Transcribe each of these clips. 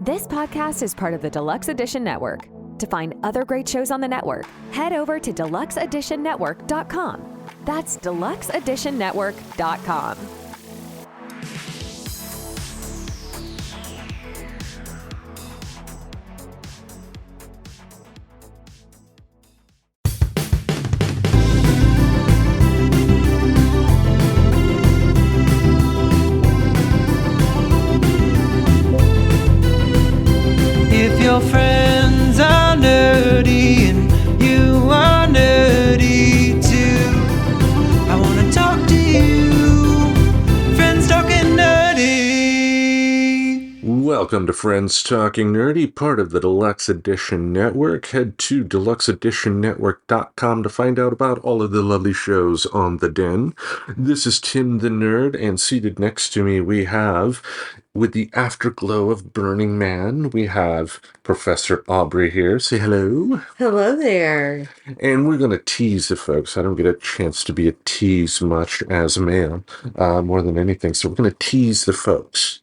This podcast is part of the Deluxe Edition Network. To find other great shows on the network, head over to deluxeeditionnetwork.com. That's deluxeeditionnetwork.com. If your friends are nerdy and you are nerdy too, I want to talk to you. Friends Talking Nerdy. Welcome to Friends Talking Nerdy, part of the Deluxe Edition Network. Head to deluxeeditionnetwork.com to find out about all of the lovely shows on the Den. This is Tim the Nerd, and seated next to me we have, with the afterglow of Burning Man, we have Professor Aubrey here. Say hello. Hello there. And we're going to tease the folks. I don't get a chance to be a tease much as a man, more than anything. So we're going to tease the folks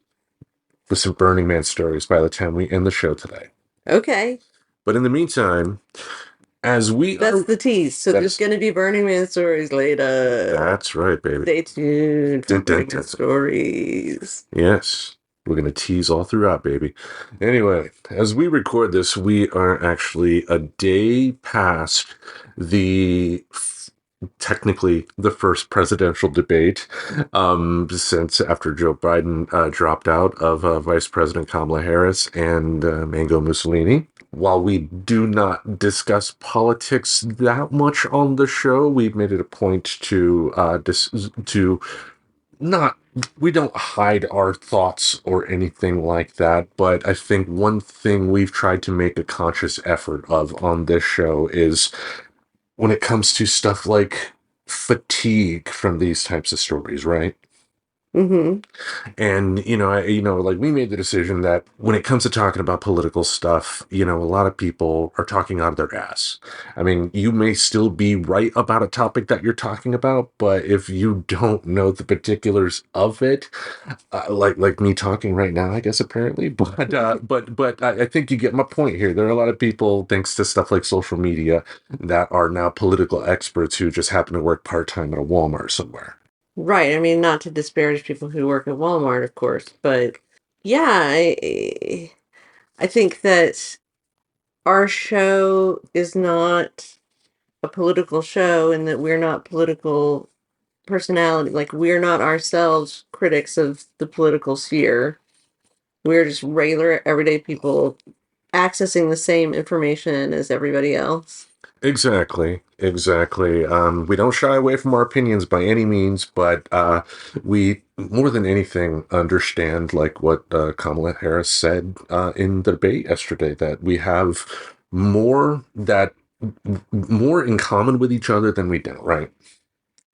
with some Burning Man stories by the time we end the show today. Okay. But in the meantime, as we That's the tease. So there's going to be Burning Man stories later. That's right, baby. Stay tuned for Burning Man stories. Yes. We're going to tease all throughout, baby. Anyway, as we record this, we are actually a day past technically the first presidential debate since after Joe Biden dropped out of Vice President Kamala Harris and Mango Mussolini. While we do not discuss politics that much on the show, we've made it a point we don't hide our thoughts or anything like that, but I think one thing we've tried to make a conscious effort of on this show is when it comes to stuff like fatigue from these types of stories, right? Mm-hmm. And, like we made the decision that when it comes to talking about political stuff, a lot of people are talking out of their ass. I mean, you may still be right about a topic that you're talking about, but if you don't know the particulars of it, like me talking right now, I guess, apparently, but I think you get my point here. There are a lot of people, thanks to stuff like social media, that are now political experts who just happen to work part-time at a Walmart somewhere. Right. I mean, not to disparage people who work at Walmart, of course, but yeah, I think that our show is not a political show and that we're not political personality. Like, we're not ourselves critics of the political sphere. We're just regular, everyday people accessing the same information as everybody else. Exactly. We don't shy away from our opinions by any means, but we, more than anything, understand, like what Kamala Harris said in the debate yesterday, that we have more in common with each other than we don't, right?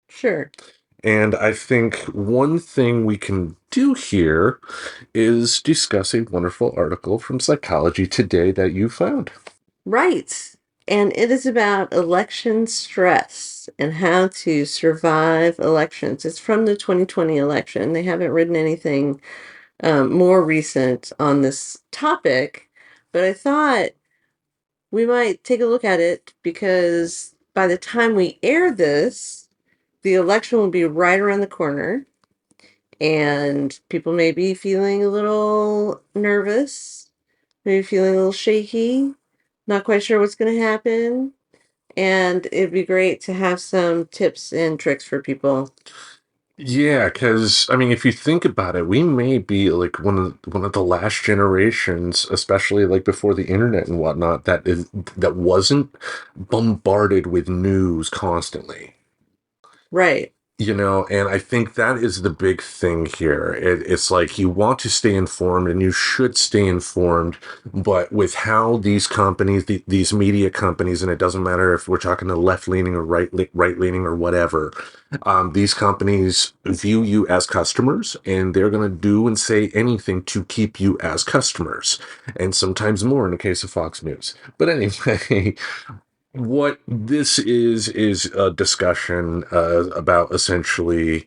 Sure. And I think one thing we can do here is discuss a wonderful article from Psychology Today that you found. Right. And it is about election stress and how to survive elections. It's from the 2020 election. They haven't written anything more recent on this topic, but I thought we might take a look at it because by the time we air this, the election will be right around the corner and people may be feeling a little nervous, maybe feeling a little shaky. Not quite sure what's going to happen. And it'd be great to have some tips and tricks for people. Yeah, because, I mean, if you think about it, we may be like one of the last generations, especially like before the internet and whatnot, that wasn't bombarded with news constantly. Right. And I think that is the big thing here. It's like you want to stay informed and you should stay informed, but with how these companies, these media companies, and it doesn't matter if we're talking to left-leaning or right-leaning or whatever, these companies view you as customers and they're going to do and say anything to keep you as customers, and sometimes more in the case of Fox News. But anyway, what this is a discussion about essentially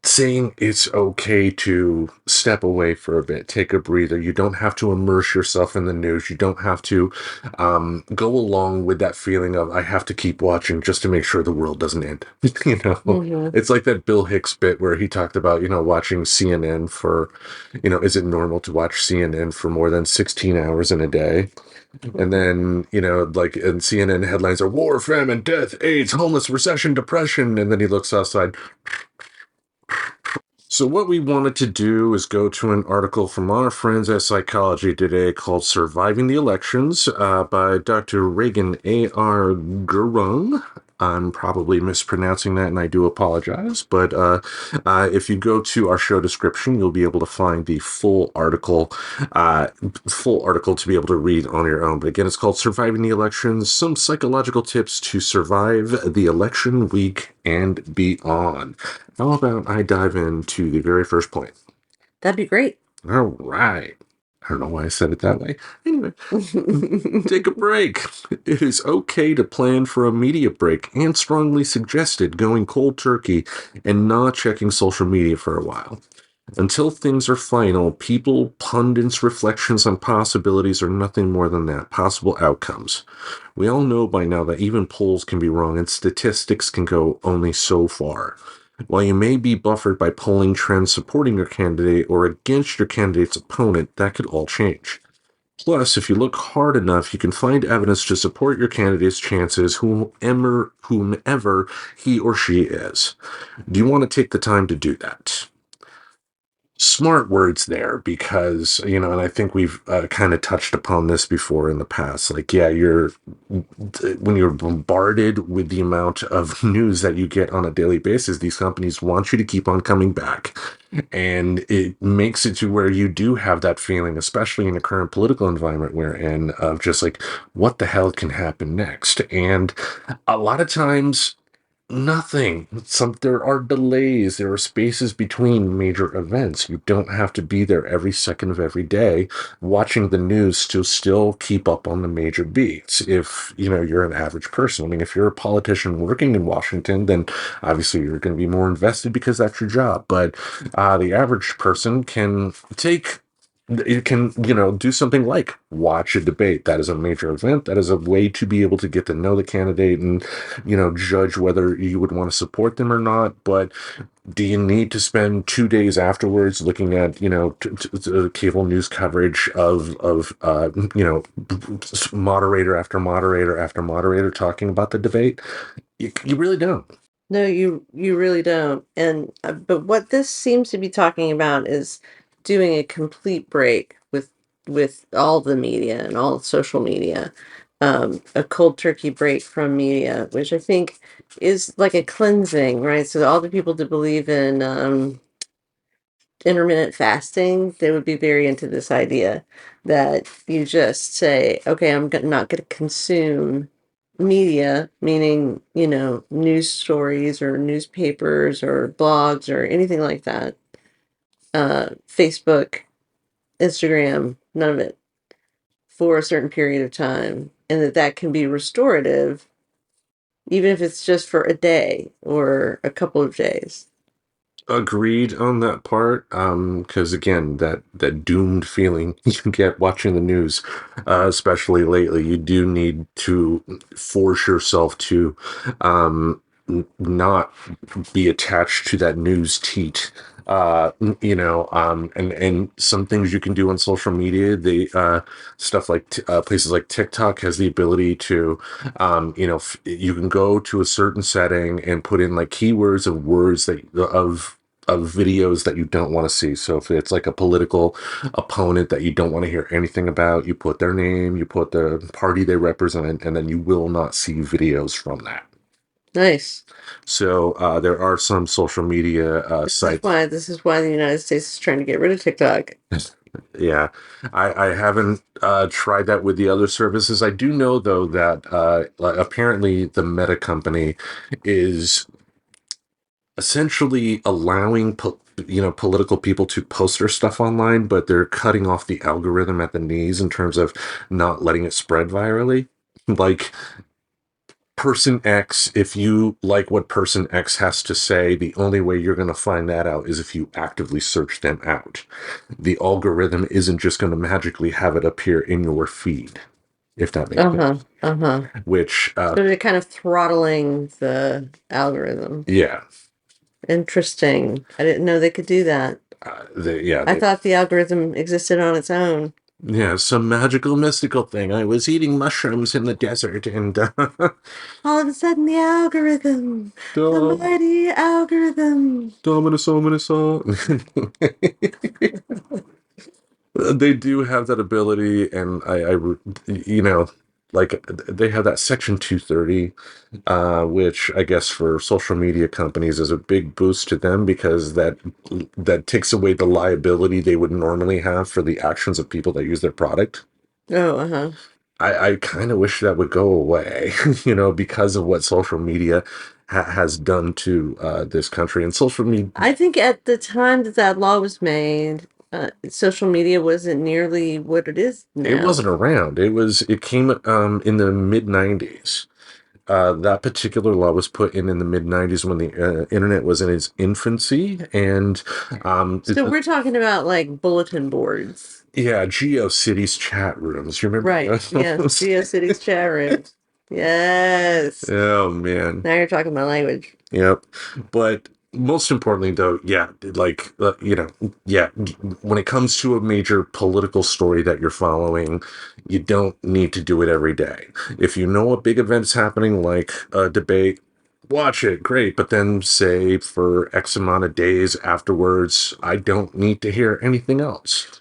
saying it's okay to step away for a bit, take a breather. You don't have to immerse yourself in the news. You don't have to go along with that feeling of I have to keep watching just to make sure the world doesn't end. Hmm. It's like that Bill Hicks bit where he talked about watching CNN for, is it normal to watch CNN for more than 16 hours in a day? And then, like, and CNN headlines are war, famine, death, AIDS, homeless, recession, depression. And then he looks outside. So what we wanted to do is go to an article from our friends at Psychology Today called Surviving the Elections by Dr. Reagan A.R. Gurung. I'm probably mispronouncing that, and I do apologize. But if you go to our show description, you'll be able to find the full article to be able to read on your own. But again, it's called Surviving the Elections, Some Psychological Tips to Survive the Election Week and Beyond. How about I dive into the very first point? That'd be great. All right. I don't know why I said it that way. Anyway, take a break. It is okay to plan for a media break and strongly suggested going cold turkey and not checking social media for a while. Until things are final, people, pundits, reflections on possibilities are nothing more than that, possible outcomes. We all know by now that even polls can be wrong and statistics can go only so far. While you may be buffered by polling trends supporting your candidate or against your candidate's opponent, that could all change. Plus, if you look hard enough, you can find evidence to support your candidate's chances, whomever he or she is. Do you want to take the time to do that? Smart words there because, and I think we've kind of touched upon this before in the past. Like, yeah, when you're bombarded with the amount of news that you get on a daily basis, these companies want you to keep on coming back. And it makes it to where you do have that feeling, especially in the current political environment we're in, of just like, what the hell can happen next? And a lot of times, nothing. There are delays. There are spaces between major events. You don't have to be there every second of every day watching the news to still keep up on the major beats. If you're an average person, I mean, if you're a politician working in Washington, then obviously you're going to be more invested because that's your job. But the average person can do something like watch a debate. That is a major event. That is a way to be able to get to know the candidate and, judge whether you would want to support them or not. But do you need to spend 2 days afterwards looking at, cable news coverage of moderator after moderator after moderator talking about the debate? You really don't. No, you really don't. And but what this seems to be talking about is doing a complete break with all the media and all social media, a cold turkey break from media, which I think is like a cleansing, right? So all the people that believe in intermittent fasting, they would be very into this idea that you just say, okay, not going to consume media, meaning, news stories or newspapers or blogs or anything like that. Facebook, Instagram, none of it for a certain period of time. And that can be restorative, even if it's just for a day or a couple of days. Agreed on that part. Because again, that doomed feeling you get watching the news, especially lately, you do need to force yourself to not be attached to that news teat. And some things you can do on social media, stuff like places like TikTok has the ability to, you can go to a certain setting and put in like keywords of words of videos that you don't want to see. So if it's like a political opponent that you don't want to hear anything about, you put their name, you put the party they represent, and then you will not see videos from that. Nice. So there are some social media sites. This is why the United States is trying to get rid of TikTok. Yeah, I haven't tried that with the other services. I do know though that apparently the Meta company is essentially allowing political people to post their stuff online, but they're cutting off the algorithm at the knees in terms of not letting it spread virally. Like, person X, if you like what person X has to say, the only way you're going to find that out is if you actively search them out. The algorithm isn't just going to magically have it appear in your feed, if that makes sense. Which, So they're kind of throttling the algorithm. yeah. Interesting. I didn't know they could do that. I thought the algorithm existed on its own. Yeah, some magical, mystical thing. I was eating mushrooms in the desert, and All of a sudden, the algorithm, the mighty algorithm. Dominus Ominous. They do have that ability, and like they have that Section 230, which I guess for social media companies is a big boost to them because that takes away the liability they would normally have for the actions of people that use their product. Oh, I kind of wish that would go away, because of what social media has done to this country. And social media, I think at the time that law was made, social media wasn't nearly what it is now. it wasn't around. It came in the mid 90s. That particular law was put in the mid 90s when the internet was in its infancy. And so we're talking about like bulletin boards. Yeah, GeoCities chat rooms. You remember? Right. Yeah, GeoCities chat rooms. Yes. Oh, man. Now you're talking my language. Yep. But most importantly, though, when it comes to a major political story that you're following, you don't need to do it every day. If you know a big event's happening, like a debate, watch it, great. But then say for X amount of days afterwards, I don't need to hear anything else.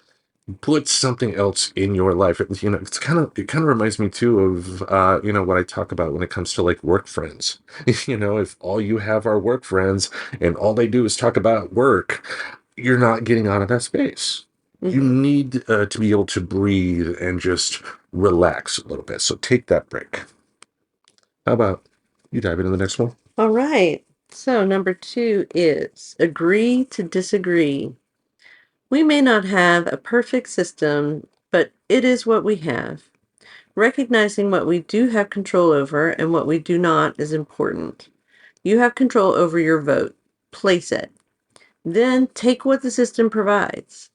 Put something else in your life. It kind of reminds me too of what I talk about when it comes to like work friends. If all you have are work friends and all they do is talk about work, you're not getting out of that space. Mm-hmm. You need to be able to breathe and just relax a little bit. So take that break. How about you dive into the next one? All right. So number 2 is agree to disagree. We may not have a perfect system, but it is what we have. Recognizing what we do have control over and what we do not is important. You have control over your vote. Place it. Then take what the system provides.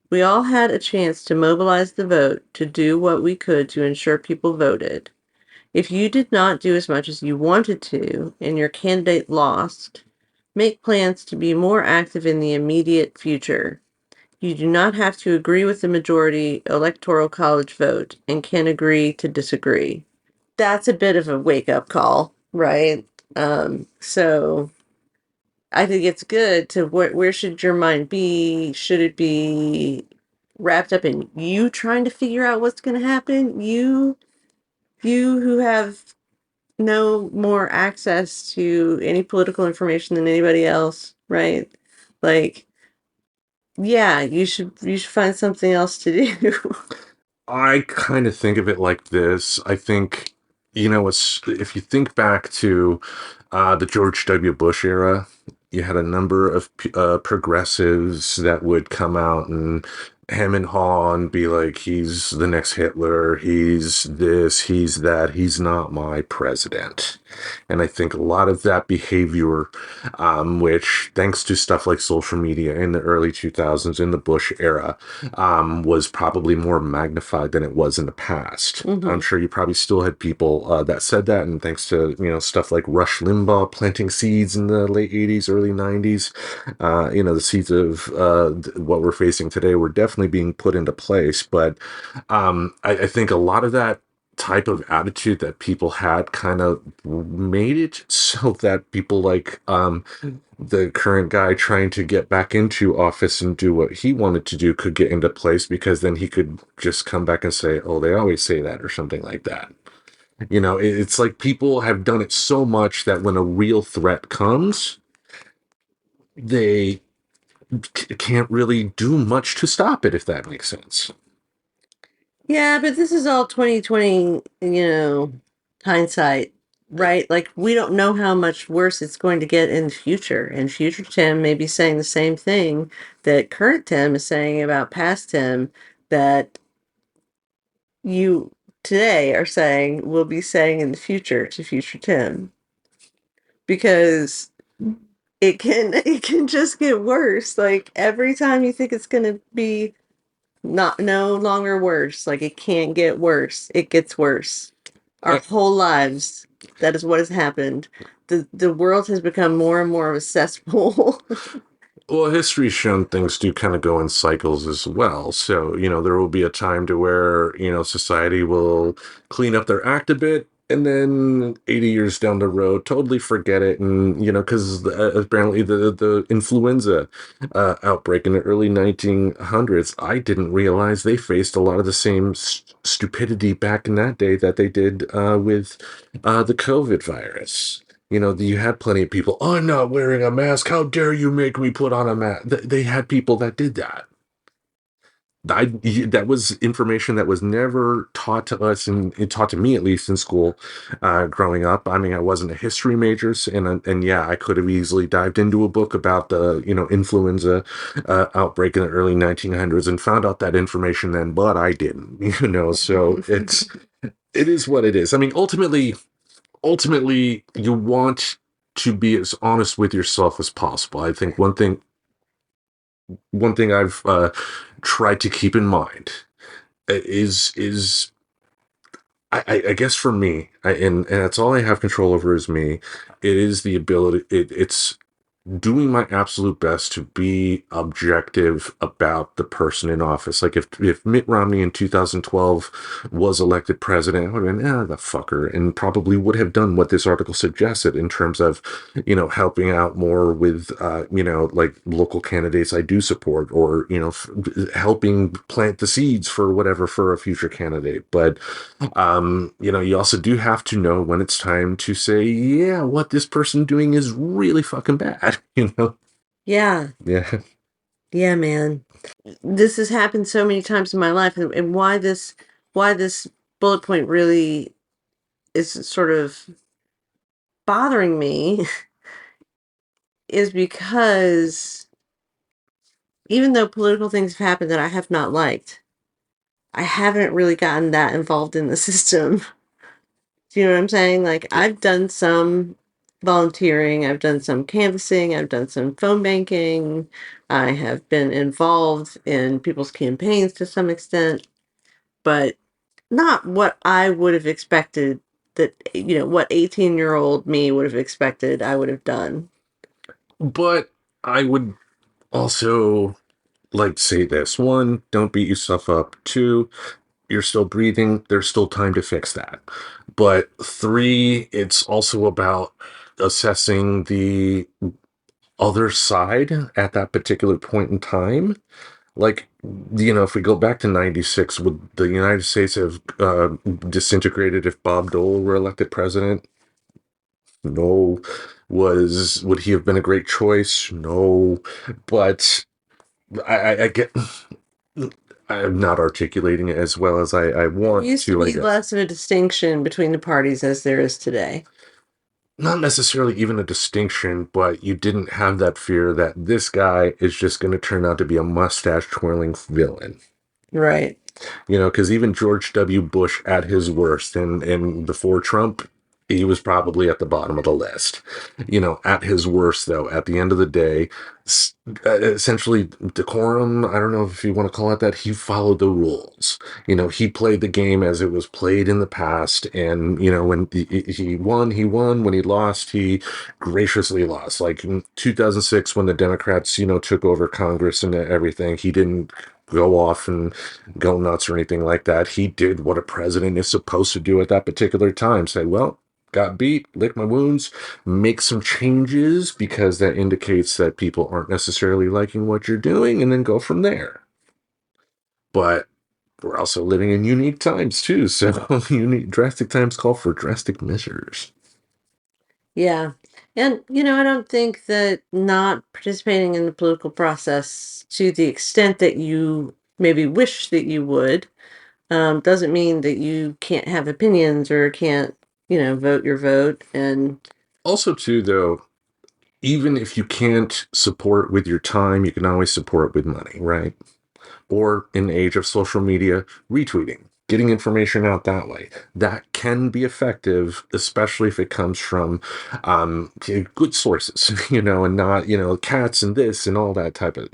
We all had a chance to mobilize the vote to do what we could to ensure people voted. If you did not do as much as you wanted to and your candidate lost, make plans to be more active in the immediate future. You do not have to agree with the majority electoral college vote and can agree to disagree. That's a bit of a wake-up call, right? So I think it's good to where should your mind be? Should it be wrapped up in you trying to figure out what's going to happen? You who have no more access to any political information than anybody else, right? Like, yeah, you should find something else to do. I kind of think of it like this. I think, if you think back to the George W. Bush era, you had a number of progressives that would come out and hem and haw and be like, he's the next Hitler, he's this, he's that, he's not my president. And I think a lot of that behavior, which thanks to stuff like social media in the early 2000s, in the Bush era, was probably more magnified than it was in the past. Mm-hmm. I'm sure you probably still had people that said that, and thanks to, stuff like Rush Limbaugh planting seeds in the late 80s, early 90s, the seeds of what we're facing today were definitely being put into place. But I think a lot of that type of attitude that people had kind of made it so that people like the current guy trying to get back into office and do what he wanted to do could get into place, because then he could just come back and say, oh, they always say that, or something like that. It's like people have done it so much that when a real threat comes, they can't really do much to stop it, if that makes sense. Yeah, but this is all 2020, hindsight, right? Like, we don't know how much worse it's going to get in the future. And future Tim may be saying the same thing that current Tim is saying about past Tim, that you today are saying will be saying in the future to future Tim, because it can just get worse. Like every time you think it's gonna be not no longer worse, like it can't get worse. It gets worse. Our whole lives, that is what has happened. The world has become more and more of a cesspool. Well, history's shown things do kind of go in cycles as well. So, there will be a time to where, society will clean up their act a bit, and then 80 years down the road, totally forget it. And, because apparently the influenza outbreak in the early 1900s, I didn't realize they faced a lot of the same stupidity back in that day that they did with the COVID virus. You had plenty of people, I'm not wearing a mask. How dare you make me put on a mask? They had people that did that. That was information that was never taught to us, and it taught to me at least in school growing up. I mean, I wasn't a history major, and yeah, I could have easily dived into a book about the influenza outbreak in the early 1900s and found out that information then, but I didn't. So it is what it is. I mean, ultimately you want to be as honest with yourself as possible. I think one thing I've tried to keep in mind is I guess for me, and that's all I have control over is me. It is the ability. It's doing my absolute best to be objective about the person in office. Like if Mitt Romney in 2012 was elected president, I would have been, the fucker, and probably would have done what this article suggested in terms of, helping out more with, like local candidates I do support, or, helping plant the seeds for whatever for a future candidate. But, you also do have to know when it's time to say, yeah, what this person doing is really fucking bad, Yeah. Yeah. Yeah, man. This has happened so many times in my life, and why this bullet point really is sort of bothering me is because even though political things have happened that I have not liked, I haven't really gotten that involved in the system. Do you know what I'm saying? Like, I've done some volunteering, I've done some canvassing, I've done some phone banking, I have been involved in people's campaigns to some extent, but not what I would have expected that, what 18-year-old me would have expected I would have done. But I would also like to say this. One, don't beat yourself up. Two, you're still breathing. There's still time to fix that. But three, it's also about assessing the other side at that particular point in time. Like, if we go back to 96, would the United States have disintegrated if Bob Dole were elected president? No. Would he have been a great choice? No. But I get, I'm not articulating it as well as I There want used to to, I be guess. less of a distinction between the parties as there is today. Not necessarily even a distinction, but you didn't have that fear that this guy is just going to turn out to be a mustache twirling villain. Right. Because even George W. Bush at his worst, and before Trump, he was probably at the bottom of the list. At his worst, though, at the end of the day, essentially decorum, I don't know if you want to call it that, he followed the rules. He played the game as it was played in the past. And, when he won, he won. When he lost, he graciously lost. Like in 2006, when the Democrats, took over Congress and everything, he didn't go off and go nuts or anything like that. He did what a president is supposed to do at that particular time. Say, well, got beat, lick my wounds, make some changes because that indicates that people aren't necessarily liking what you're doing, and then go from there. But we're also living in unique times too, so drastic times call for drastic measures. Yeah. And, I don't think that not participating in the political process to the extent that you maybe wish that you would, doesn't mean that you can't have opinions or can't, vote your vote. And Also, too, though, even if you can't support with your time, you can always support with money, right? Or in the age of social media, retweeting. getting information out that way. That can be effective, especially if it comes from good sources, and not, cats and this and all that type of,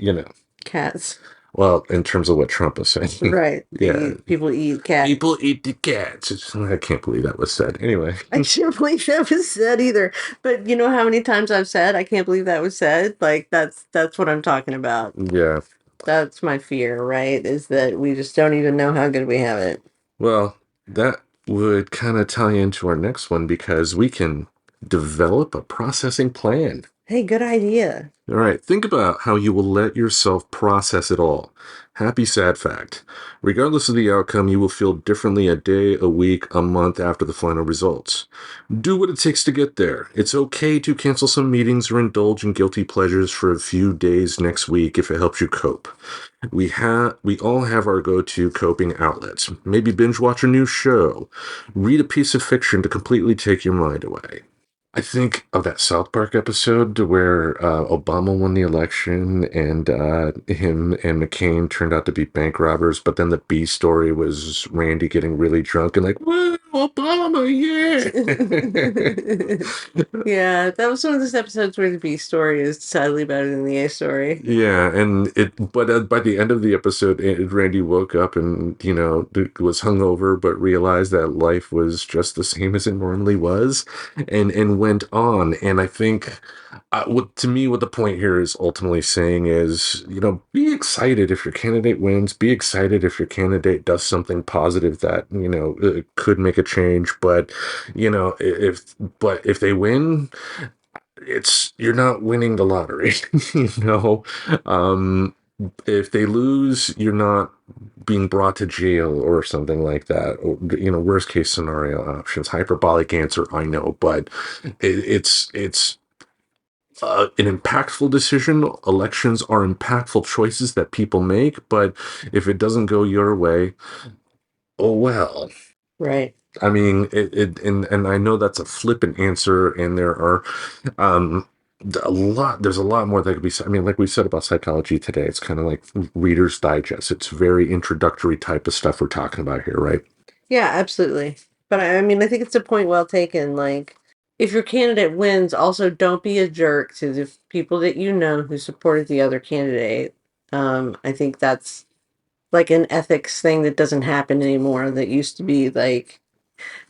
Cats. well, in terms of what Trump was saying. Right. Yeah. People eat cats. People eat the cats. I can't believe that was said. Anyway. I can't believe that was said either. But you know how many times I've said I can't believe that was said? Like that's what I'm talking about. Yeah. That's my fear, right? Is that we just don't even know how good we have it. Well, that would kind of tie into our next one because we can develop a processing plan. Hey, good idea. All right, think about how you will let yourself process it all. Happy, sad fact. Regardless of the outcome, you will feel differently a day, a week, a month after the final results. Do what it takes to get there. It's okay to cancel some meetings or indulge in guilty pleasures for a few days next week if it helps you cope. We all have our go-to coping outlets. Maybe binge watch a new show, read a piece of fiction to completely take your mind away. I think of that South Park episode where Obama won the election and him and McCain turned out to be bank robbers, but then the B story was Randy getting really drunk and like, whoa, Obama, yeah. Yeah, that was one of those episodes where the B story is sadly better than the A story. Yeah, but by the end of the episode, Randy woke up and, was hungover, but realized that life was just the same as it normally was and went on. And I think what the point here is ultimately saying is, be excited if your candidate wins, be excited if your candidate does something positive that, could make a change. But, if they win, you're not winning the lottery, if they lose, you're not being brought to jail or something like that. Or, worst case scenario options, hyperbolic answer, I know, but it's an impactful decision. Elections are impactful choices that people make, but if it doesn't go your way, oh well. Right. I mean, and I know that's a flippant answer, and there are there's a lot more that could be said. I mean, like we said about psychology today, it's kind of like Reader's Digest. It's very introductory type of stuff we're talking about here, right? Yeah, absolutely. But I mean, I think it's a point well taken. Like, if your candidate wins, also don't be a jerk to the people that you know who supported the other candidate. I think that's like an ethics thing that doesn't happen anymore. That used to be like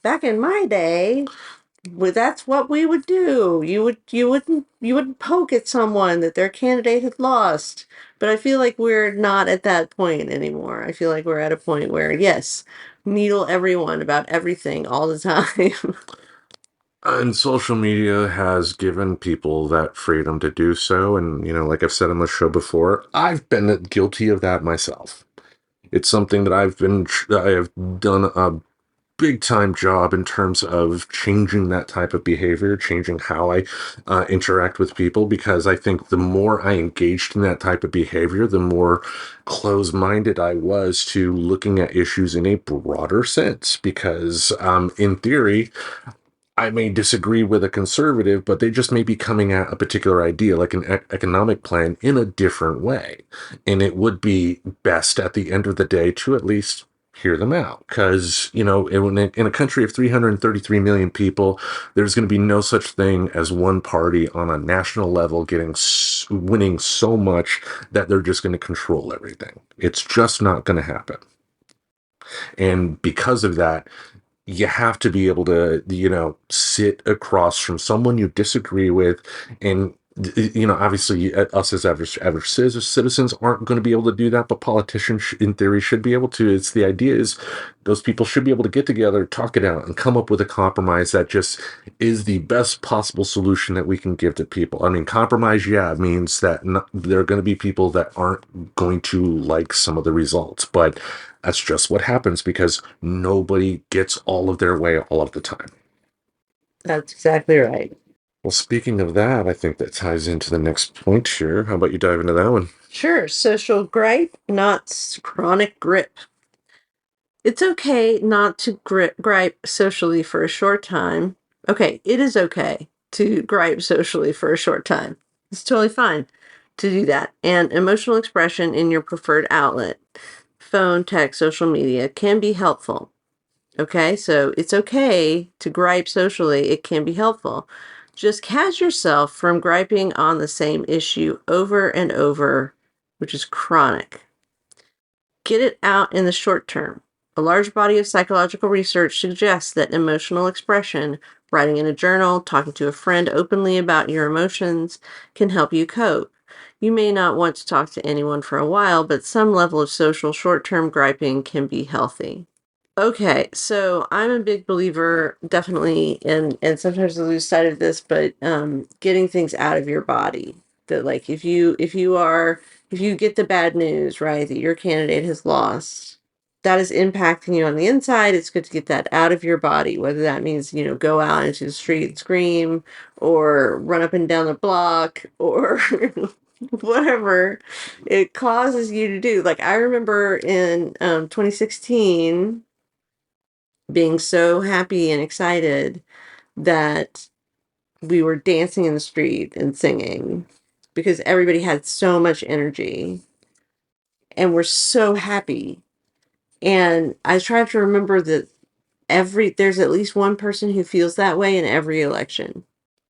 back in my day. Well, that's what we would do. You wouldn't poke at someone that their candidate had lost. But I feel like we're not at that point anymore. I feel like we're at a point where, yes, needle everyone about everything all the time. And social media has given people that freedom to do so. And, like I've said on the show before, I've been guilty of that myself. It's something that I have done a big time job in terms of changing that type of behavior, changing how I interact with people, because I think the more I engaged in that type of behavior, the more close-minded I was to looking at issues in a broader sense. Because in theory, I may disagree with a conservative, but they just may be coming at a particular idea, like an economic plan, in a different way. And it would be best at the end of the day to at least hear them out. Because, in a country of 333 million people, there's going to be no such thing as one party on a national level winning so much that they're just going to control everything. It's just not going to happen. And because of that, you have to be able to, sit across from someone you disagree with. And, obviously us as average citizens aren't going to be able to do that, but politicians in theory should be able to. It's the idea is those people should be able to get together, talk it out, and come up with a compromise that just is the best possible solution that we can give to people. I mean, compromise, means that there are going to be people that aren't going to like some of the results, but that's just what happens because nobody gets all of their way all of the time. That's exactly right. Well, speaking of that, I think that ties into the next point here. How about you dive into that one? Sure. Social gripe, not chronic grip. It's okay not to gripe socially for a short time. Okay, it is okay to gripe socially for a short time. It's totally fine to do that. And emotional expression in your preferred outlet. phone, text, social media can be helpful. Okay, so it's okay to gripe socially. It can be helpful. Just catch yourself from griping on the same issue over and over, which is chronic. Get it out in the short term. A large body of psychological research suggests that emotional expression, writing in a journal, talking to a friend openly about your emotions, can help you cope. You may not want to talk to anyone for a while, but some level of social short-term griping can be healthy. Okay, so I'm a big believer, definitely, and sometimes I lose sight of this, but getting things out of your body. That like if you get the bad news, right, that your candidate has lost, that is impacting you on the inside. It's good to get that out of your body, whether that means, go out into the street and scream or run up and down the block or whatever it causes you to do. Like I remember in 2016 being so happy and excited that we were dancing in the street and singing because everybody had so much energy and we're so happy. And I try to remember that there's at least one person who feels that way in every election.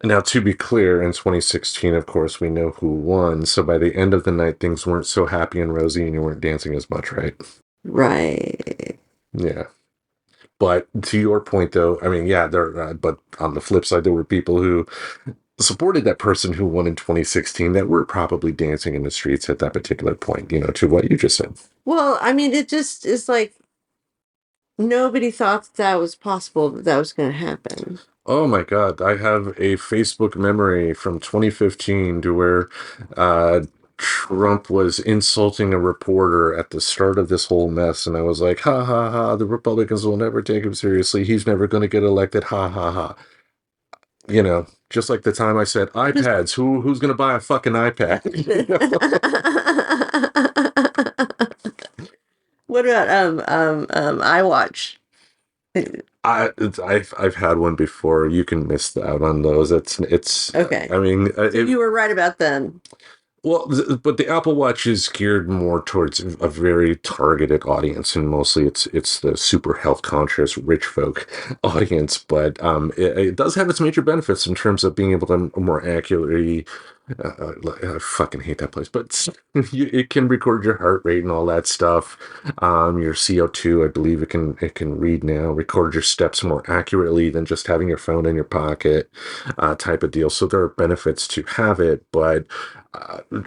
Now, to be clear, in 2016, of course, we know who won. So by the end of the night, things weren't so happy and rosy and you weren't dancing as much, right? Right. Yeah. But to your point, though, I mean, yeah, but on the flip side, there were people who supported that person who won in 2016 that were probably dancing in the streets at that particular point, to what you just said. Well, I mean, it just is like nobody thought that was possible, that was going to happen. Oh my God, I have a Facebook memory from 2015 to where Trump was insulting a reporter at the start of this whole mess, and I was like, ha ha ha, the Republicans will never take him seriously. He's never going to get elected, ha ha ha. Just like the time I said iPads, who's going to buy a fucking iPad? What about iWatch? I've had one before. You can miss out on those. It's Okay. I mean, So you were right about them. well, but the Apple Watch is geared more towards a very targeted audience, and mostly it's the super health conscious rich folk audience. But it does have its major benefits in terms of being able to more accurately. I fucking hate that place, but it can record your heart rate and all that stuff. Your CO2, I believe it can read now, record your steps more accurately than just having your phone in your pocket, type of deal. So there are benefits to have it, but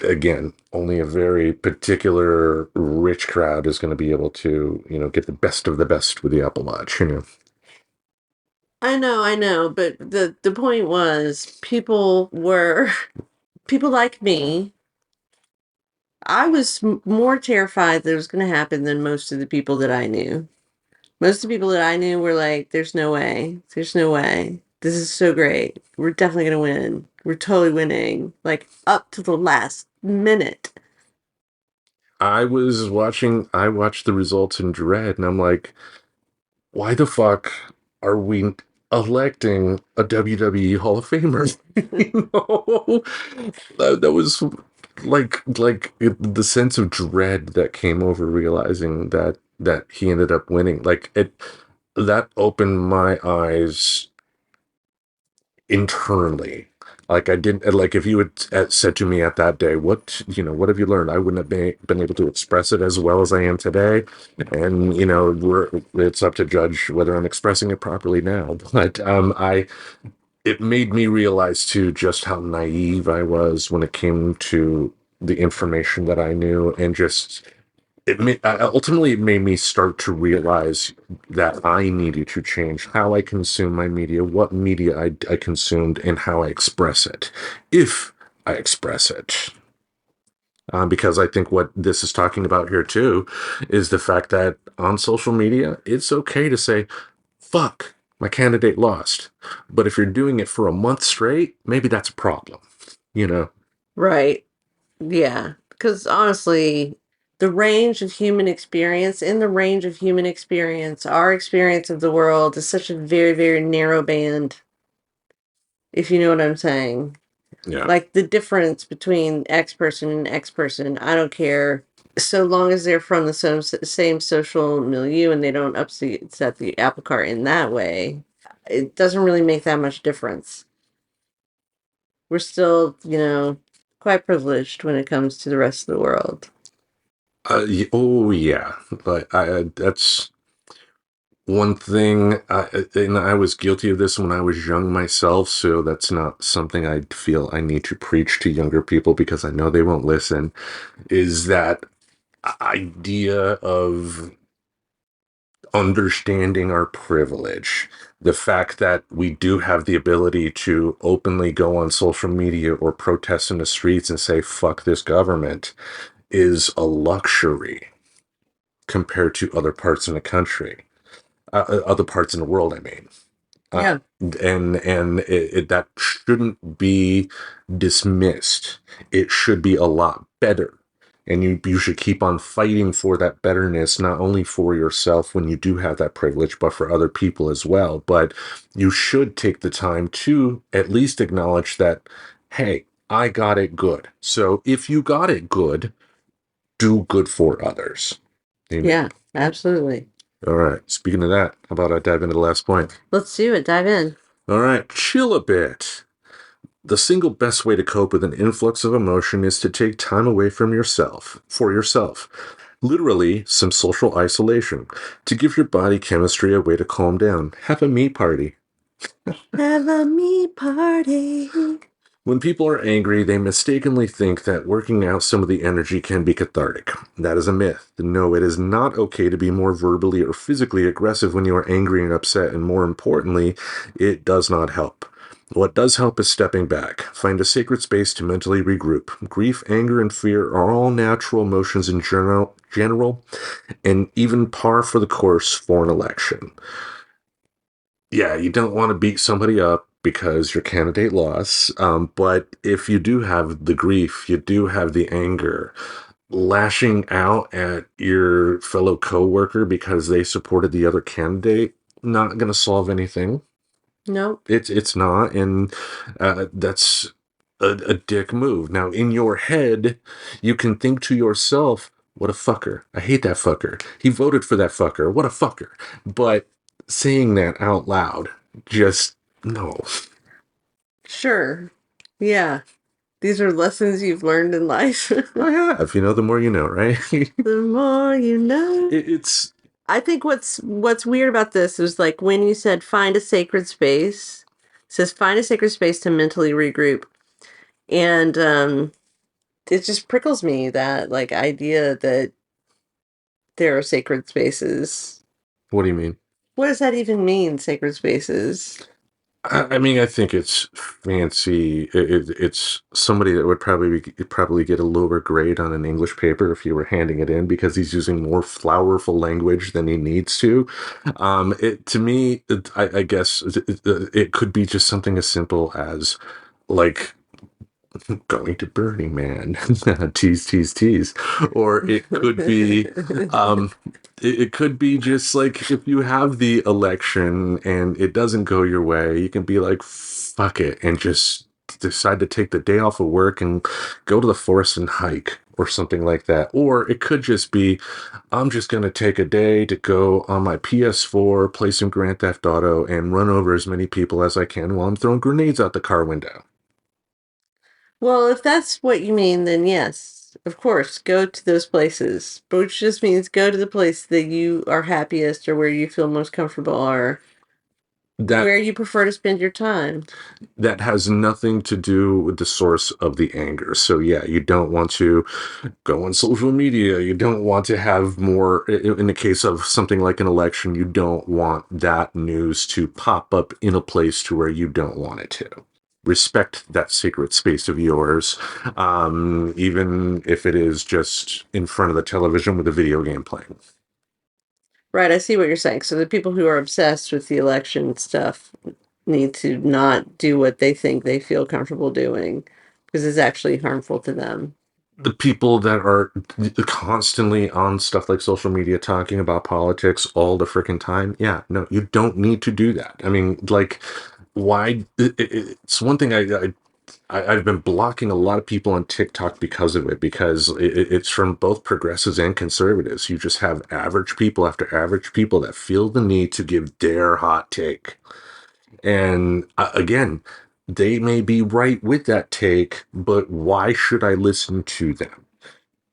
again, only a very particular rich crowd is going to be able to, get the best of the best with the Apple Watch. I know, but the point was people like me. I was more terrified that it was going to happen than most of the people that I knew. Most of the people that I knew were like, there's no way. There's no way. This is so great. We're definitely going to win. We're totally winning. Like up to the last minute. I watched the results in dread, and I'm like, why the fuck are we electing a WWE Hall of Famer? That was the sense of dread that came over realizing that he ended up winning. That opened my eyes internally. Like I didn't like if you had said to me at that day, what have you learned? I wouldn't have been able to express it as well as I am today. And it's up to judge whether I'm expressing it properly now. But it made me realize too just how naive I was when it came to the information that I knew, and just ultimately it made me start to realize that I needed to change how I consume my media, what media I consumed, and how I express it, if I express it. Because I think what this is talking about here too is the fact that on social media, it's okay to say, fuck, my candidate lost. But if you're doing it for a month straight, maybe that's a problem. Right. Yeah. Because honestly, the range of human experience, our experience of the world is such a very, very narrow band, if you know what I'm saying. Yeah. Like the difference between X person and X person, I don't care so long as they're from the same social milieu and they don't upset the apple cart in that way, it doesn't really make that much difference. We're still, quite privileged when it comes to the rest of the world. Oh yeah, but that's one thing. And I was guilty of this when I was young myself, so that's not something I feel I need to preach to younger people because I know they won't listen. Is that idea of understanding our privilege, the fact that we do have the ability to openly go on social media or protest in the streets and say fuck this government is a luxury compared to other parts in the country, other parts in the world, I mean. Yeah. And that shouldn't be dismissed. It should be a lot better. And you should keep on fighting for that betterness, not only for yourself when you do have that privilege, but for other people as well. But you should take the time to at least acknowledge that, hey, I got it good. So if you got it good, do good for others. Amen. Yeah, absolutely. All right. Speaking of that, how about I dive into the last point? Let's do it. Dive in. All right. Chill a bit. The single best way to cope with an influx of emotion is to take time away from yourself, for yourself. Literally, some social isolation. To give your body chemistry a way to calm down. Have a me party. Have a me party. When people are angry, they mistakenly think that working out some of the energy can be cathartic. That is a myth. No, it is not okay to be more verbally or physically aggressive when you are angry and upset, and more importantly, it does not help. What does help is stepping back. Find a sacred space to mentally regroup. Grief, anger, and fear are all natural emotions in general, and even par for the course for an election. Yeah, you don't want to beat somebody up because your candidate lost. But if you do have the grief, you do have the anger, lashing out at your fellow coworker because they supported the other candidate, not going to solve anything. Nope. It's not, and that's a dick move. Now, in your head, you can think to yourself, "What a fucker! I hate that fucker. He voted for that fucker. What a fucker!" But saying that out loud, just no. Sure. Yeah. These are lessons you've learned in life. I have, the more you know, right? The more you know. It's I think what's weird about this is like when you said find a sacred space, it says find a sacred space to mentally regroup. And it just prickles me, that like idea that there are sacred spaces. what do you mean? What does that even mean, sacred spaces? I mean, I think it's fancy. It's somebody that would probably get a lower grade on an English paper if you were handing it in because he's using more flowerful language than he needs to. To me, I guess it could be just something as simple as like going to Burning Man, tease, tease, tease, or it could be, it could be just like if you have the election and it doesn't go your way, you can be like, fuck it, and just decide to take the day off of work and go to the forest and hike or something like that. Or it could just be, I'm just going to take a day to go on my PS4, play some Grand Theft Auto, and run over as many people as I can while I'm throwing grenades out the car window. Well, if that's what you mean, then yes, of course, go to those places. But which just means go to the place that you are happiest or where you feel most comfortable or where That you prefer to spend your time. that has nothing to do with the source of the anger. So yeah, you don't want to go on social media. You don't want to have more, in the case of something like an election, you don't want that news to pop up in a place to where you don't want it to. Respect that sacred space of yours, even if it is just in front of the television with a video game playing. Right, I see what you're saying. So the people who are obsessed with the election stuff need to not do what they think they feel comfortable doing because it's actually harmful to them. The people that are constantly on stuff like social media talking about politics all the freaking time, yeah, no, you don't need to do that. I mean, like, why? It's one thing I I've been blocking a lot of people on TikTok because of it, because it's from both progressives and conservatives. You just have average people after average people that feel the need to give their hot take. And again, they may be right with that take, but why should I listen to them?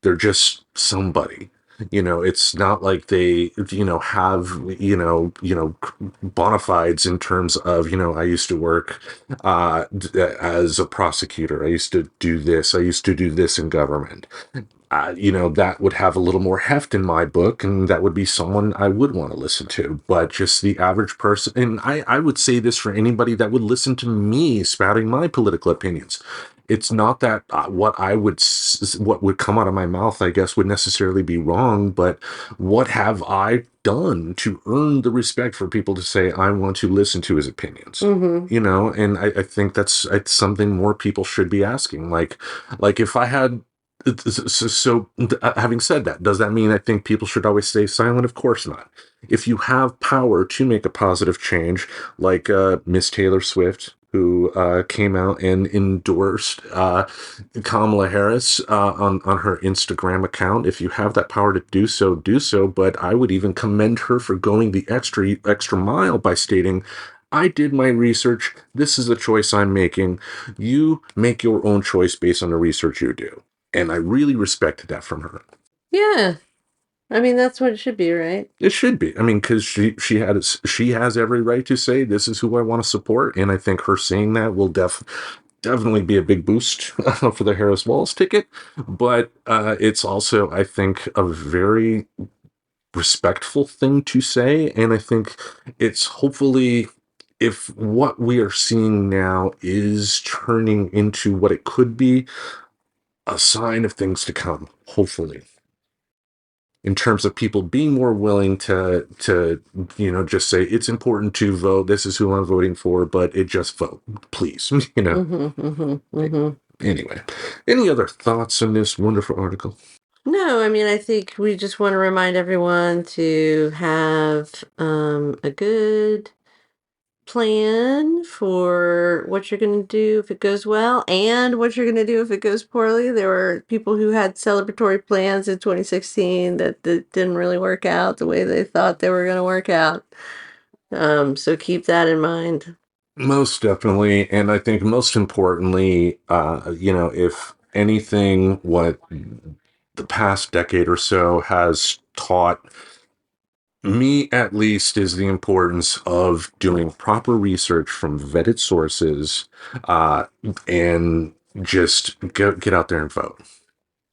They're just somebody. It's not like they, have, bona fides in terms of, I used to work as a prosecutor. I used to do this. I used to do this in government. That would have a little more heft in my book, and that would be someone I would want to listen to. But just the average person, and I would say this for anybody that would listen to me spouting my political opinions. It's not that what would come out of my mouth, I guess, would necessarily be wrong, but what have I done to earn the respect for people to say, I want to listen to his opinions? Mm-hmm. And I think it's something more people should be asking. Like if I had, having said that, does that mean I think people should always stay silent? Of course not. If you have power to make a positive change, like Miss Taylor Swift, who came out and endorsed Kamala Harris on her Instagram account. If you have that power to do so, do so. But I would even commend her for going the extra mile by stating, I did my research. This is a choice I'm making. You make your own choice based on the research you do. And I really respected that from her. Yeah. I mean, that's what it should be, right? It should be. I mean, because she has every right to say, this is who I want to support. And I think her saying that will definitely be a big boost for the Harris Walls ticket. But it's also, I think, a very respectful thing to say. And I think it's hopefully, if what we are seeing now is turning into what it could be, a sign of things to come, hopefully, in terms of people being more willing to just say, it's important to vote, this is who I'm voting for, but just vote, please. Mm-hmm, mm-hmm, mm-hmm. Anyway, any other thoughts on this wonderful article? No, I mean, I think we just want to remind everyone to have a good plan for what you're going to do if it goes well and what you're going to do if it goes poorly. There were people who had celebratory plans in 2016 that didn't really work out the way they thought they were going to work out. So keep that in mind. Most definitely. And I think most importantly, if anything, what the past decade or so has taught me, at least, is the importance of doing proper research from vetted sources, and just get out there and vote.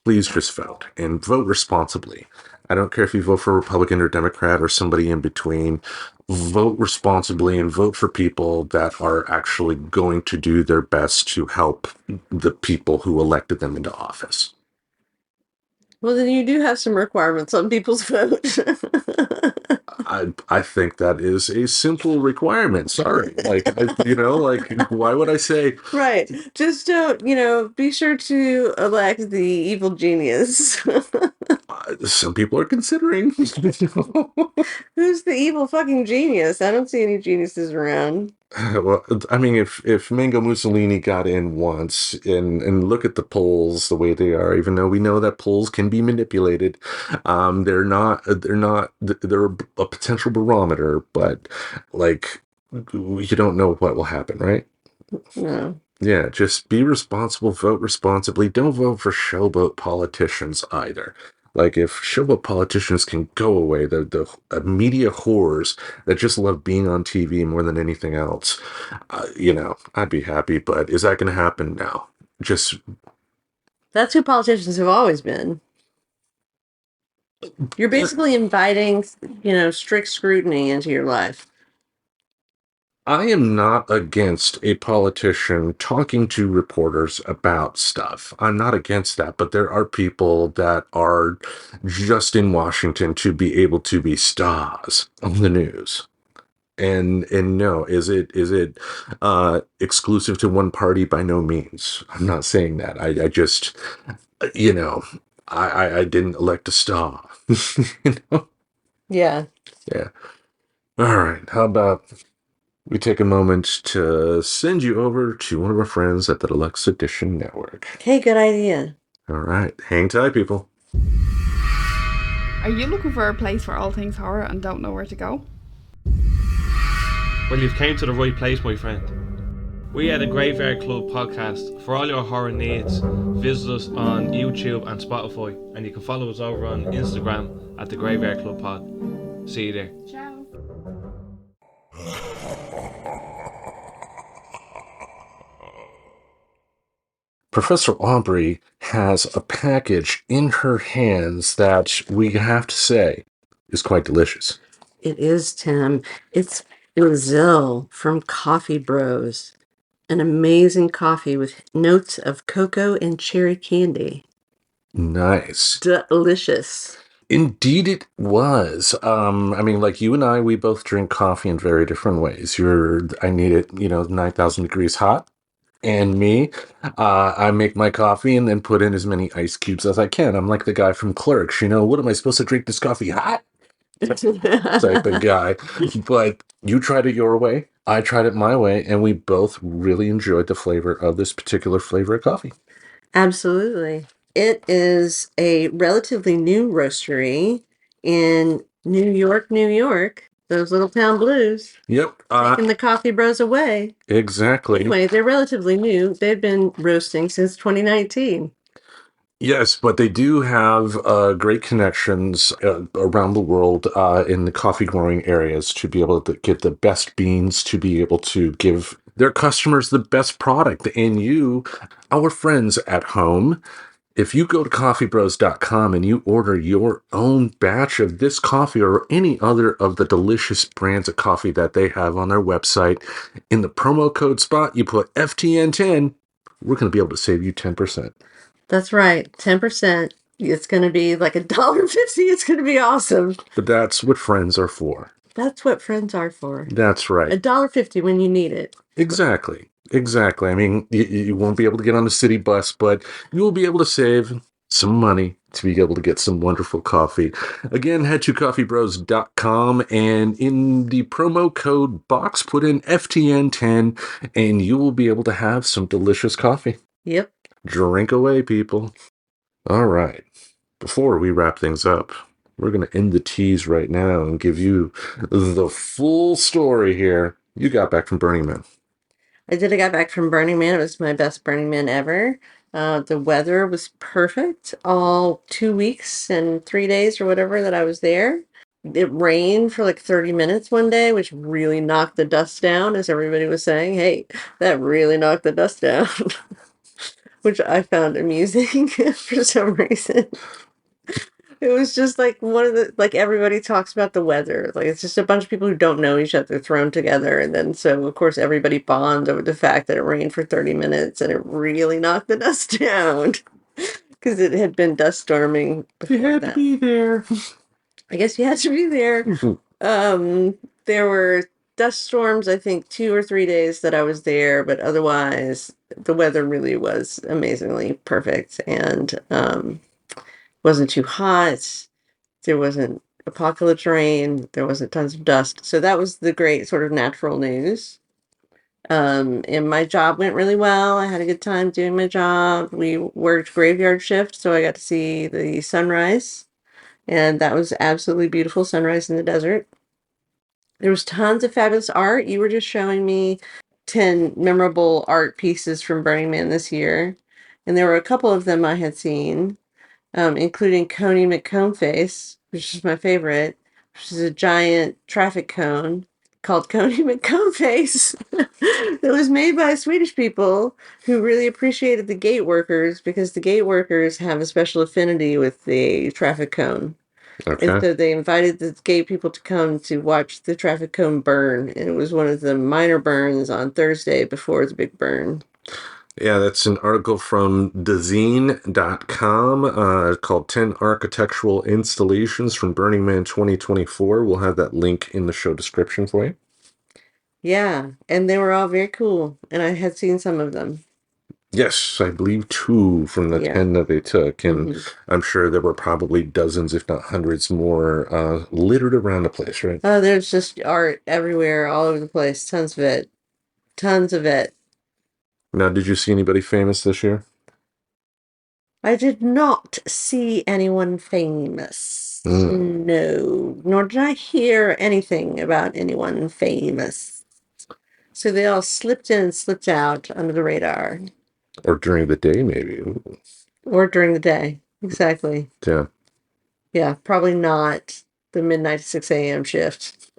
Please just vote, and vote responsibly. I don't care if you vote for Republican or Democrat or somebody in between. Vote responsibly and vote for people that are actually going to do their best to help the people who elected them into office. Well, then you do have some requirements on people's vote. I think that is a simple requirement. Sorry. Why would I say? Right. Just don't, be sure to elect the evil genius. Some people are considering. Who's the evil fucking genius? I don't see any geniuses around. Well, I mean, if Mango Mussolini got in once, and look at the polls the way they are, even though we know that polls can be manipulated, they're a potential barometer, but you don't know what will happen, right? No. Yeah, just be responsible, vote responsibly. Don't vote for showboat politicians either. Like, if showboat politicians can go away, the media whores that just love being on TV more than anything else, I'd be happy. But is that going to happen? No. That's who politicians have always been. You're basically inviting, strict scrutiny into your life. I am not against a politician talking to reporters about stuff. I'm not against that, but there are people that are just in Washington to be able to be stars on the news. And no, is it exclusive to one party? By no means. I'm not saying that. I just, I didn't elect a star. Yeah. Yeah. All right. How about we take a moment to send you over to one of our friends at the Deluxe Edition Network. Hey, good idea. All right, hang tight, people. Are you looking for a place for all things horror and don't know where to go? Well, you've came to the right place, my friend. We are the Graveyard Club podcast. For all your horror needs, visit us on YouTube and Spotify, and you can follow us over on Instagram at the Graveyard Club Pod. See you there. Ciao. Professor Aubrey has a package in her hands that we have to say is quite delicious. It is, Tim. It's Brazil from Coffee Bros. An amazing coffee with notes of cocoa and cherry candy. Nice. Delicious. Indeed it was. I mean, like you and I, we both drink coffee in very different ways. I need it, 9,000 degrees hot. And me, I make my coffee and then put in as many ice cubes as I can. I'm like the guy from Clerks, what am I supposed to drink this coffee hot? Type of guy. But you tried it your way, I tried it my way, and we both really enjoyed the flavor of this particular flavor of coffee. Absolutely. It is a relatively new roastery in New York, New York. Those little town blues. Yep. Taking the Coffee Bros away. Exactly. Anyway, they're relatively new. They've been roasting since 2019. Yes, but they do have great connections around the world in the coffee growing areas to be able to get the best beans, to be able to give their customers the best product. And you, our friends at home, if you go to coffeebros.com and you order your own batch of this coffee or any other of the delicious brands of coffee that they have on their website, in the promo code spot, you put FTN10, we're going to be able to save you 10%. That's right. 10%. It's going to be like $1.50. It's going to be awesome. But that's what friends are for. That's what friends are for. That's right. $1.50 when you need it. Exactly. I mean, you won't be able to get on the city bus, but you will be able to save some money to be able to get some wonderful coffee. Again, head to coffeebros.com and in the promo code box, put in FTN10 and you will be able to have some delicious coffee. Yep. Drink away, people. All right. Before we wrap things up, we're going to end the tease right now and give you the full story here. You got back from Burning Man. I got back from Burning Man. It was my best Burning Man ever. The weather was perfect all 2 weeks and 3 days or whatever that I was there. It rained for like 30 minutes one day, which really knocked the dust down, as everybody was saying. Hey, that really knocked the dust down, which I found amusing for some reason. It was just like everybody talks about the weather. Like it's just a bunch of people who don't know each other thrown together. And then so of course everybody bonds over the fact that it rained for 30 minutes and it really knocked the dust down. Because it had been dust storming before You had that. to be there. I guess you had to be there. There were dust storms, I think 2 or 3 days that I was there, but otherwise the weather really was amazingly perfect and wasn't too hot. There wasn't apocalypse rain. There wasn't tons of dust. So that was the great sort of natural news. And my job went really well. I had a good time doing my job. We worked graveyard shift, so I got to see the sunrise. And that was absolutely beautiful, sunrise in the desert. There was tons of fabulous art. You were just showing me 10 memorable art pieces from Burning Man this year. And there were a couple of them I had seen. Including Coney McConeface, which is my favorite, which is a giant traffic cone called Coney McConeface that was made by Swedish people who really appreciated the gate workers because the gate workers have a special affinity with the traffic cone. Okay. And so they invited the gate people to come to watch the traffic cone burn. And it was one of the minor burns on Thursday before the big burn. Yeah, that's an article from dezine.com called 10 Architectural Installations from Burning Man 2024. We'll have that link in the show description for you. Yeah, and they were all very cool, and I had seen some of them. Yes, I believe 2 from the Yeah. 10 that they took, and Mhm. I'm sure there were probably dozens, if not hundreds more, littered around the place, right? Oh, there's just art everywhere, all over the place. Tons of it. Tons of it. Now, did you see anybody famous this year? I did not see anyone famous. Mm. No, nor did I hear anything about anyone famous. So they all slipped in and slipped out under the radar, Or during the day, maybe. Ooh. or during the day. Exactly. Yeah. Yeah, probably not the midnight to 6 a.m. shift.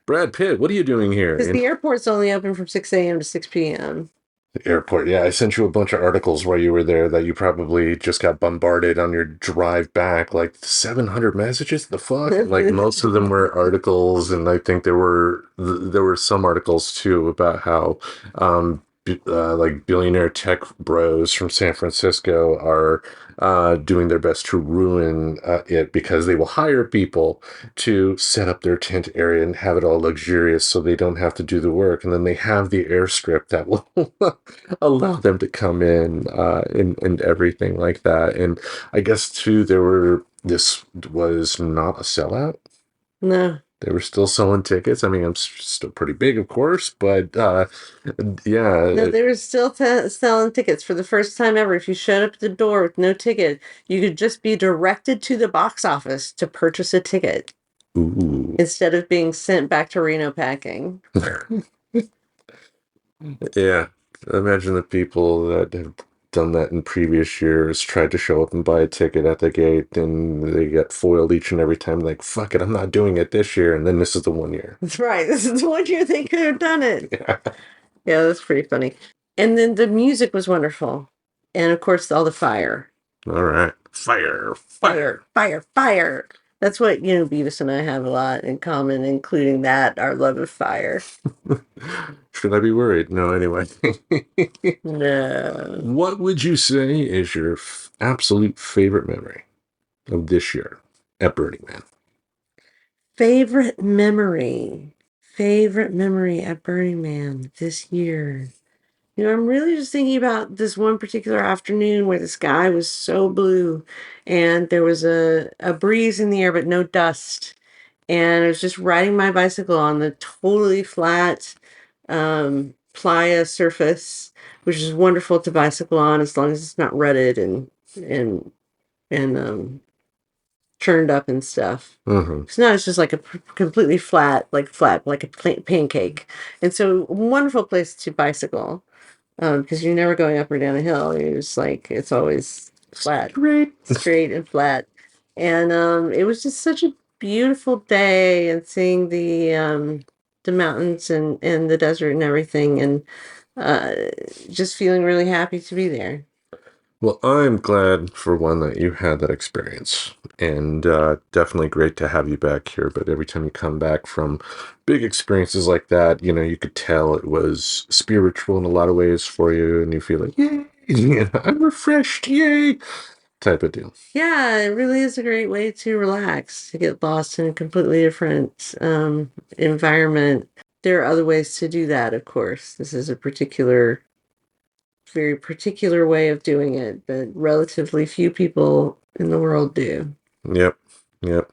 Brad Pitt, what are you doing here? Because the airport's only open from 6 a.m. to 6 p.m. The airport. Yeah, I sent you a bunch of articles while you were there that you probably just got bombarded on your drive back. Like 700 messages. The fuck? Like most of them were articles, and I think there were some articles too about how like billionaire tech bros from San Francisco are doing their best to ruin it because they will hire people to set up their tent area and have it all luxurious so they don't have to do the work. And then they have the airstrip that will allow them to come in and everything like that. And I guess too, this was not a sellout. No. They were still selling tickets. I mean, I'm still pretty big, of course, but yeah. No, they were still selling tickets for the first time ever. If you showed up at the door with no ticket, you could just be directed to the box office to purchase a ticket Ooh. instead of being sent back to Reno packing. Yeah. Imagine the people that have done that in previous years, tried to show up and buy a ticket at the gate, and they get foiled each and every time. Like, fuck it, I'm not doing it this year. And then this is the one year. That's right. This is the one year they could have done it. Yeah. Yeah, that's pretty funny. And then the music was wonderful. And of course, all the fire. All right. Fire. Fire, fire, fire. That's what, Beavis and I have a lot in common, including that, our love of fire. Should I be worried? No, anyway. No. What would you say is your absolute favorite memory of this year at Burning Man? Favorite memory. Favorite memory at Burning Man this year. I'm really just thinking about this one particular afternoon where the sky was so blue and there was a breeze in the air, but no dust. And I was just riding my bicycle on the totally flat playa surface, which is wonderful to bicycle on as long as it's not rutted and churned up and stuff. Mm-hmm. So now it's just like a completely flat, like a pancake. And so wonderful place to bicycle. Because you're never going up or down a hill. You're just like, it's always flat, straight and flat. And it was just such a beautiful day, and seeing the mountains and the desert and everything, and just feeling really happy to be there. Well, I'm glad for one that you had that experience, and definitely great to have you back here. But every time you come back from big experiences like that, you could tell it was spiritual in a lot of ways for you, and you feel like, yay, I'm refreshed, yay, type of deal. Yeah, it really is a great way to relax, to get lost in a completely different environment. There are other ways to do that, of course. This is a very particular way of doing it that relatively few people in the world do. Yep, yep.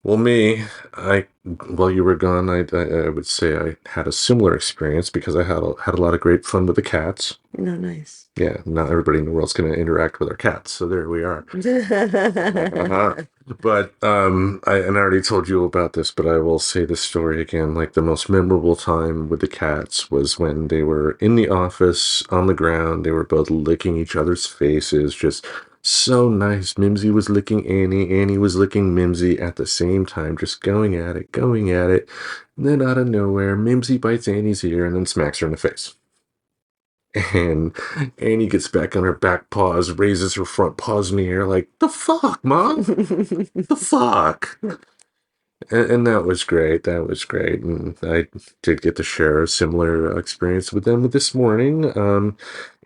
Well, while you were gone, I would say I had a similar experience because I had a lot of great fun with the cats. Nice. Yeah, not everybody in the world's going to interact with our cats, so there we are. Uh-huh. But I already told you about this, but I will say this story again. Like, the most memorable time with the cats was when they were in the office on the ground. They were both licking each other's faces, just so nice. Mimsy was licking Annie. Annie was licking Mimsy at the same time, just going at it, going at it. And then out of nowhere, Mimsy bites Annie's ear and then smacks her in the face. And Annie gets back on her back paws, raises her front paws in the air, like, the fuck, Mom? The fuck? And that was great. That was great. And I did get to share a similar experience with them this morning.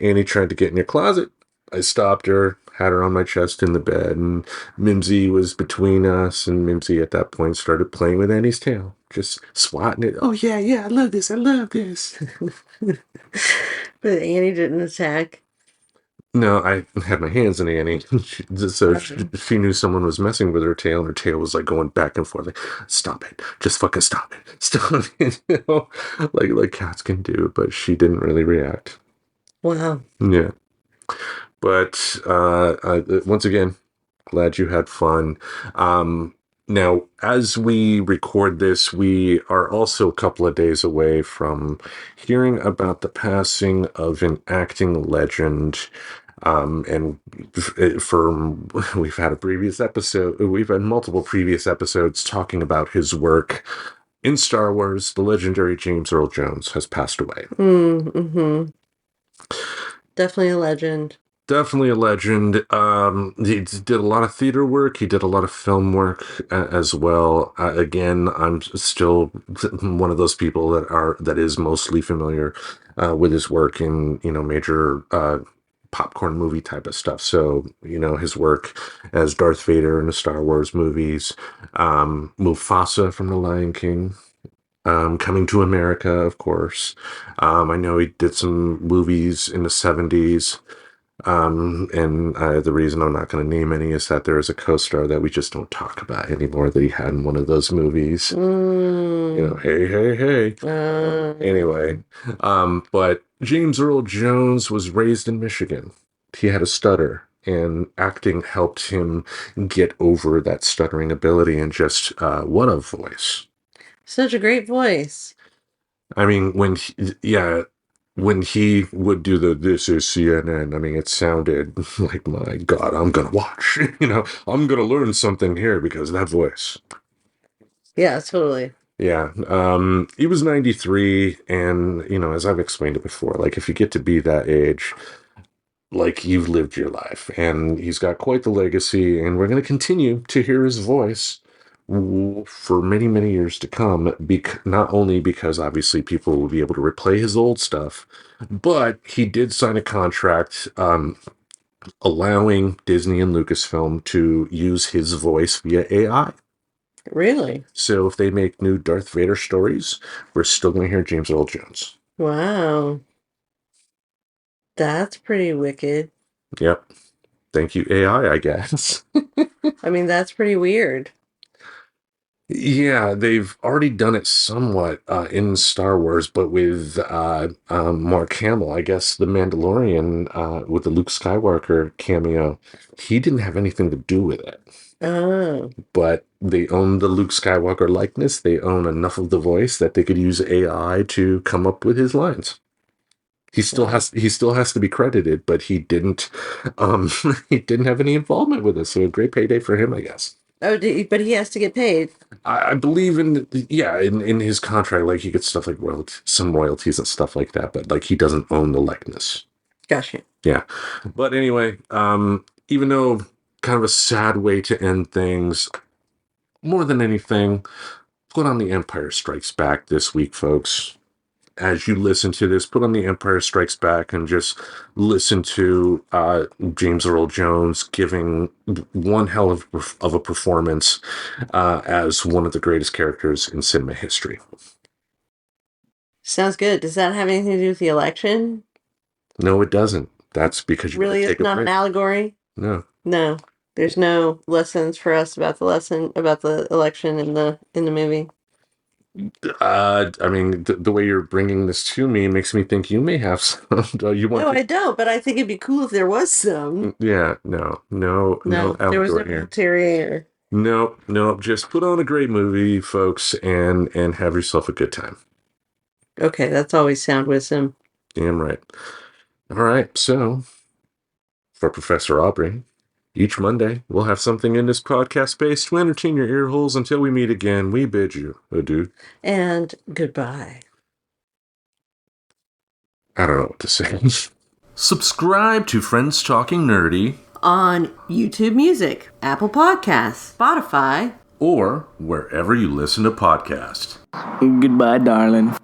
Annie tried to get in your closet. I stopped her, had her on my chest in the bed, and Mimsy was between us, and Mimsy at that point started playing with Annie's tail, just swatting it. Oh, yeah, I love this. But Annie didn't attack. No, I had my hands in Annie. She knew someone was messing with her tail, and her tail was like going back and forth. Like, stop it! Just fucking stop it! Stop it! Like cats can do, but she didn't really react. Wow. Yeah, but once again, glad you had fun. Now, as we record this, we are also a couple of days away from hearing about the passing of an acting legend. And we've had we've had multiple previous episodes talking about his work in Star Wars. The legendary James Earl Jones has passed away. Mm-hmm. Definitely a legend. Definitely a legend. He did a lot of theater work. He did a lot of film work as well. Again, I'm still one of those people that is mostly familiar with his work in major popcorn movie type of stuff. So his work as Darth Vader in the Star Wars movies, Mufasa from The Lion King. Coming to America, of course. I know he did some movies in the 70s. And the reason I'm not going to name any is that there is a co-star that we just don't talk about anymore that he had in one of those movies. Hey. Anyway, but James Earl Jones was raised in Michigan. He had a stutter, and acting helped him get over that stuttering ability, and just what a voice. Such a great voice. I mean, when he would do "This is CNN," I mean, it sounded like, my God, I'm gonna watch. I'm gonna learn something here because of that voice. Yeah, totally. Yeah. He was 93, and as I've explained it before, like, if you get to be that age, like, you've lived your life, and he's got quite the legacy, and we're going to continue to hear his voice for many, many years to come, not only because obviously people will be able to replay his old stuff, but he did sign a contract allowing Disney and Lucasfilm to use his voice via AI. Really? So if they make new Darth Vader stories, we're still going to hear James Earl Jones. Wow. That's pretty wicked. Yep. Thank you, AI, I guess. I mean, that's pretty weird. Yeah, they've already done it somewhat in Star Wars, but with Mark Hamill. I guess the Mandalorian with the Luke Skywalker cameo, he didn't have anything to do with it. Oh. But they own the Luke Skywalker likeness. They own enough of the voice that they could use AI to come up with his lines. He still has to be credited, but he didn't he didn't have any involvement with it. So a great payday for him, I guess. Oh, but he has to get paid. I believe in his contract, like, he gets stuff like some royalties and stuff like that, but like, he doesn't own the likeness. Gotcha. Yeah. But anyway, even though kind of a sad way to end things, more than anything, put on The Empire Strikes Back this week, folks. As you listen to this, put on The Empire Strikes Back and just listen to James Earl Jones giving one hell of a performance as one of the greatest characters in cinema history. Sounds good. Does that have anything to do with the election? No, it doesn't. That's because you really, it's not an allegory? No. No. There's no lessons for us about the election in the movie. I mean, the way you're bringing this to me makes me think you may have some. I don't, but I think it'd be cool if there was some. Yeah, no, there was no ulterior. Nope. Just put on a great movie, folks, and have yourself a good time. Okay, that's always sound wisdom. Damn right. All right, so for Professor Aubrey, each Monday, we'll have something in this podcast space to entertain your ear holes. Until we meet again, we bid you adieu. And goodbye. I don't know what to say. Subscribe to Friends Talking Nerdy on YouTube Music, Apple Podcasts, Spotify, or wherever you listen to podcasts. Goodbye, darling.